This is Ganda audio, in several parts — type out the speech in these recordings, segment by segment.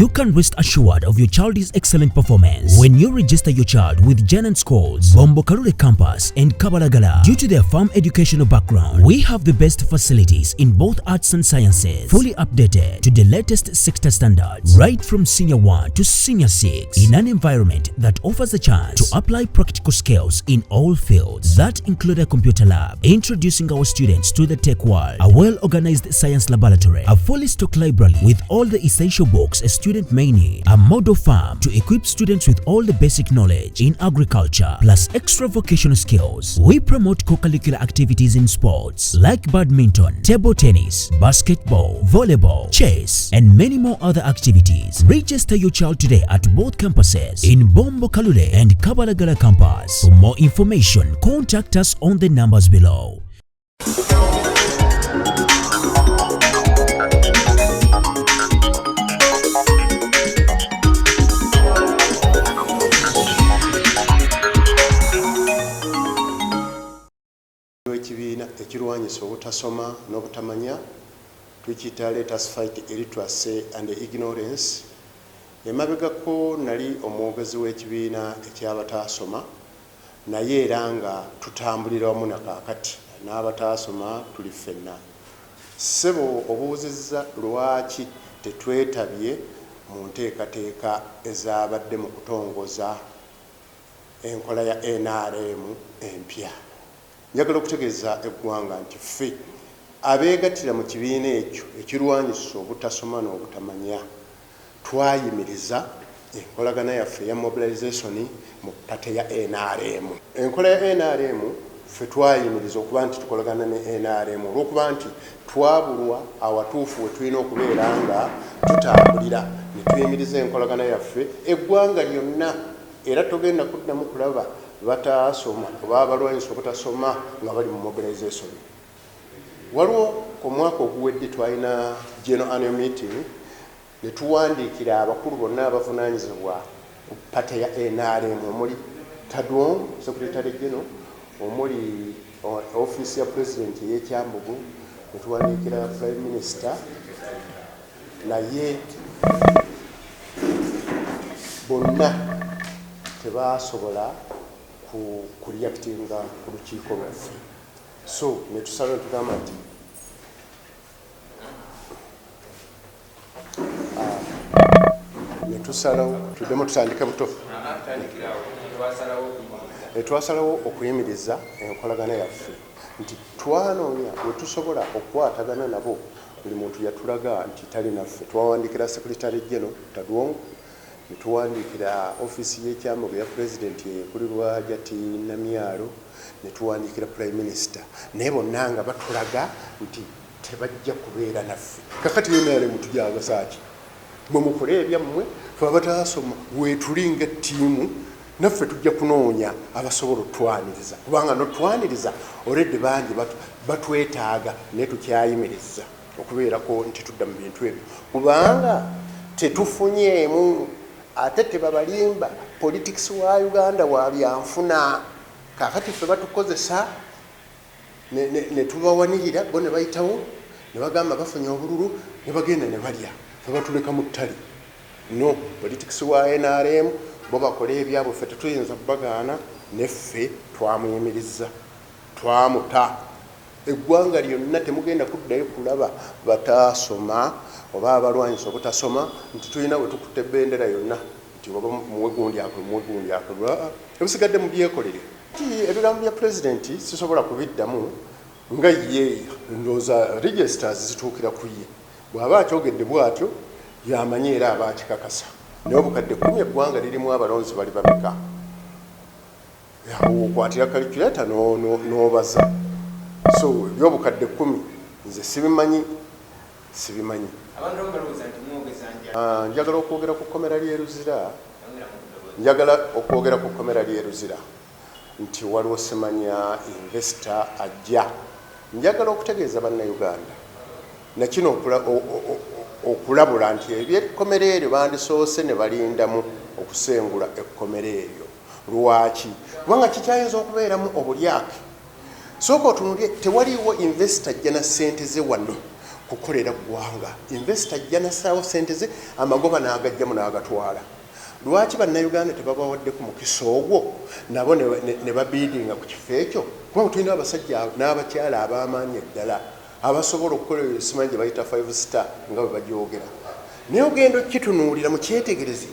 You can rest assured of your child's excellent performance when you register your child with Janan Schools, Bombo Kalule Campus and Kabalagala. Due to their firm educational background, we have the best facilities in both arts and sciences, fully updated to the latest sector standards, right from Senior 1 to Senior 6, in an environment that offers a chance to apply practical skills in all fields. That include a computer lab, introducing our students to the tech world, a well-organized science laboratory, a fully stocked library with all the essential books a student may need, a model farm to equip students with all the basic knowledge in agriculture, plus extra vocational skills. We promote co-curricular activities in sports like badminton, table tennis, basketball, volleyball, chess, and many more other activities. Register your child today at both campuses in Bombo Kalule and Kabalagala campus. For more information, contact us on the numbers below. Ekibiina ekirwanyisa obutasoma n'obutamanya tukiyita Let Us Fight Illiteracy and Ignorance. Emabegako nali omwogezi w'ekibiina eky'abataasoma, naye era nga tutambulira wamu na kaakati n'abataasoma tuli ffenna. Ssebo obuuzizza lwaki tetwetabye mu nteekateeka ezaabadde mu kutongoza enkola ya NRM empya. Njagala okutegeeza eggwanga nti ffe abeegattira mu kibiina ekyo ekirwanyisa obutasoma n'obutamanya twayimiriza enkolagana yaffe ya mobilization mu kkate ya NRM. Enkola ya NRM ffe twayimiriza okuba nti tukolagana ne NRM olw'okuba nti twabulwa awatuufu we tulina okubeera nga tutambulira ne tuyimiriza enkolagana yaffe eggwanga lyonna, era togenda kuddamu kulaba bataasoma oba abalwanyisa obutasoma nga bali mu mobilization. Waliwo ku mwaka oguwedde twalina general annual meeting ne tuwandiikira abakulu bonna abavunaanyizibwa ku pate ya NRM omuli Tadwong secretary general, omuli office ya president y'ekyambugu, ne tuwandiikira prime minister, naye bonna tebasobola kureactinga ku lukiiko lwaffe. So ne tusala tugamba nti netusalawo tuddemu tutandike buto. Twasalawo okuyimiriza enkolagana yaffe nti twanoonya we tusobola okukwatagana nabo, buli muntu yatulaga nti tali naffe. Twawandikira secretary general Tadwong, ne tuwandiikira office y'ekyambugu ya president ekulirwa Jati Namyalo, ne tuwandiikira prime minister, naye bonna nga batulaga nti tebajja kubeera naffe. Kakati NRM tujagasa ki? Mwe mukole ebyammwe, ffe abataasoma weetulinga ttiimu naffe tujja kunoonya abasobola otwaniriza, kubanga notwaniriza olwedde bangi batwetaaga, naye tukyayimiriza okubeerako nti tudda mu bintu ebyo kubanga tetufunyeemu. Ate tebabalimba politics wa Uganda wa byanfuna. Kakati ffe batukozesa ne tubawanirira, bo ne bayitawo ne bagamba bafunye obululu ne bagenda ne balya, ffe batuleka mu ttale. No, politics wa NRM bo bakola ebyabwe, ffe tetuyinza kubagaana, neffe twamuyimiriza, twamuta. Eggwanga lyonna temugenda kuddayo kulaba bataasoma oba abalwanyisa obutasoma nti tulina we tukutte ebendera yonna nti oba muwegundi akolwa ebisigadde mu byekolere. Ebigambo bya pulezidenti sisobola kubiddamu nga ye ndowooza registers zituukira ku ye, bw'aba akyogedde bw'atyo yamanye era aba akikakasa. Naye obukadde 10 eggwanga lirimu abalonzi bali bameka, okwatira calculator n'obaza. So ebyobukadde 10 nze sibimanyi. Njagala okwogera ku kkomera ly'e Luzira nti waliwo semanya investor ajja. Njagala okutegeeza bannayuganda nakino okulabula nti ebyekkomera eryo bandisoose ne balindamu okusengula ekkomera eryo. Lwaki? Kubanga kikyayinza okubeeramu obulyake. Sooka otunulye, tewaliwo investor ajja na ssente ze wano kukolera ggwanga. Investor ajja nasaawo ssente ze, amagoba n'agajjamu n'agatwala. Lwaki bannayuganda tebabawaddeko mukisa ogwo nabo ne babiidinga ku kifo ekyo? Kuba tulina abasajja n'abakyala ab'amaanyi eddala abasobola okukola simanyi gye bayita 5 star nga bwe bagyogera. Naye ogenda okukitunuulira mu kyetegereze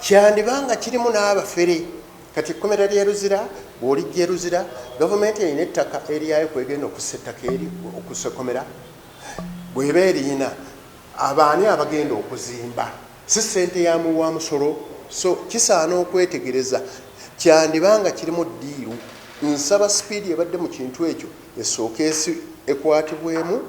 kyandibanga kirimu n'abafere. Kati ekkomera ly'e Luzira bw'olijja e Luzira, gavumenti erina ettaka eryayo kwegenda okussa ettaka eri okussa ekkomera. Bw'eba erina abaani abagenda okuzimba, si ssente ya muwa musolo. So kisaana okwetegereza kyandibanga kirimu ddiiru. Nsaba sipiidi ebadde mu kintu ekyo esooke ekwatibwemu,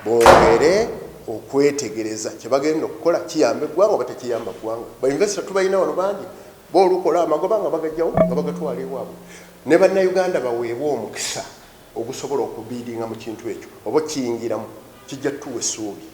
bongere okwetegereza kye bagenda okukola kiyamba eggwanga oba tekiyamba ggwanga. Bainvesita tubalina wano bangi boolukola amagoba nga bagajjawo nga bagatwala ewaabwe. Ne bannayuganda baweebwa omukisa ogusobola okubiidinga mu kintu ekyo oba kiyingiramu, kijja tuwa essuubi.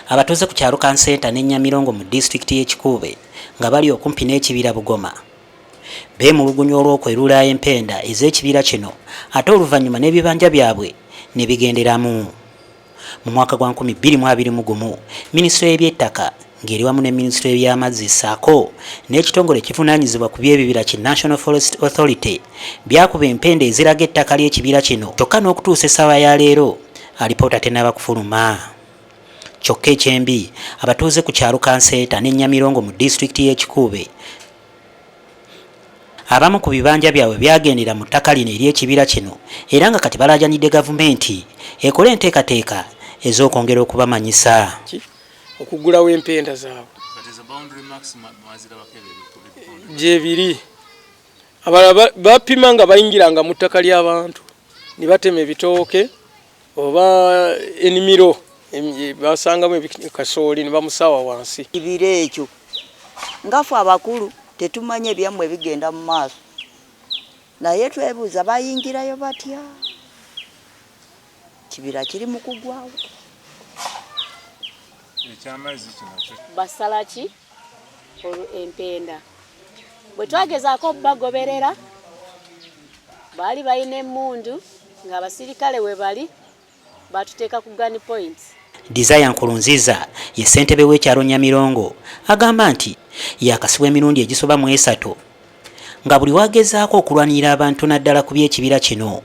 Abatuuze ku kyalo Kansenta ne Nyamirongo mu disitulikiti y'e Kikuube nga bali okumpi n'ekibira Bugoma beemulugunya olw'okwerula empenda ez'ekibira kino ate oluvannyuma n'ebibanja byabwe ne bigenderamu. Mu mwaka gwa 2021 minisitule y'ebyettaka ng'eri wamu ne minisitule y'ebyamazzi ssaako n'ekitongole ekivunaanyizibwa ku by'ebibira ki National Forest Authority byakuba empenda eziraga ettaka ly'ekibira kino kyokka n'okutuusa essaawa ya leero alipoota tennaba kufuluma. Kyokka ekyembi abatuuze ku kyalo Kansenta ne Nyamirongo mu disitulikiti y'e Kikuube abamu ku bibanja byabwe byagendera mu ttaka lino ery'ekibira kino era nga kati balaajanidde gavumenti ekole enteekateeka ez'okwongera okubamanyisa okugulawo empenda zaabwe gyebiri abalala bapima nga bayingiranga mu ttaka ly'abantu ne batema ebitooke oba enimiro basangamu kasooli ne bamusaawa wansi. Ibire ekyo ngafu abakulu tetumanye byammwe bigenda mu maaso naye twebuuza bayingirayo batya kibira kiri mu kugwawo. Basalaki empenda bwe twagezaako bagoberera baali balina emmundu ng'abasirikale we bali batuteeka ku gun points. Desire Nkurunziza ye ssentebe w'ekyalo Nyamirongo agamba nti yakasibwa emirundi egisoba mu 3 nga buli wagezaako okulwanira abantu naddala ku by'ekibira kino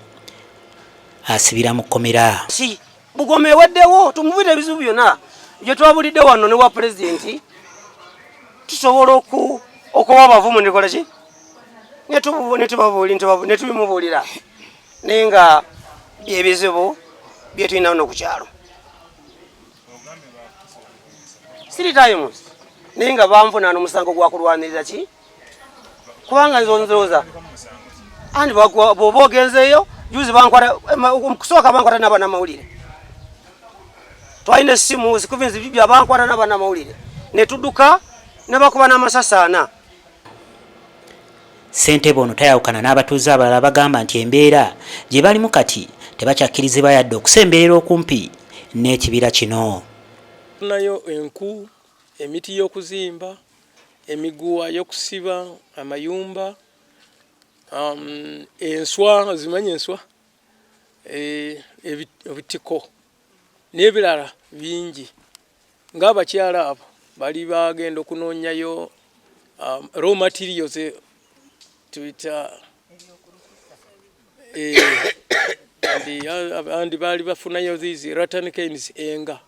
asibira mu kkomera. Si Bugoma eweddewo tumubire ebizibu byonna bye twabulidde wano ne wa pulezidenti tusobola okuwa abavumu nekola ki netubimubuulira naye nga byebizibu bye tulina wano ku kyalo. Three times naye nga banvunaana omusango gwa kulwanirira ki kubanga nzonzooza andi bw'oba ogenzeeyo juzi bankwata kusooka bankwata n'abannamawulire twalina essimu zikuvinzi bibya bankwata n'abannamawulire ne tudduka ne bakuba n'amasasaana. Ssentebe ono tayawukana n'abatuuze abalala bagamba nti embeera gye balimu kati tebakyakkirizibwa yadde okusemberera okumpi n'ekibira kino. Tunayo enku, emiti y'okuzimba, emiguwa y'okusiba amayumba, enswa zimanye enswa, ebitiko n'ebirala bingi ng'abakyala abo bali bagenda okunoonyayo raw materials tuyita andi baali bafunayo these rattan canes enga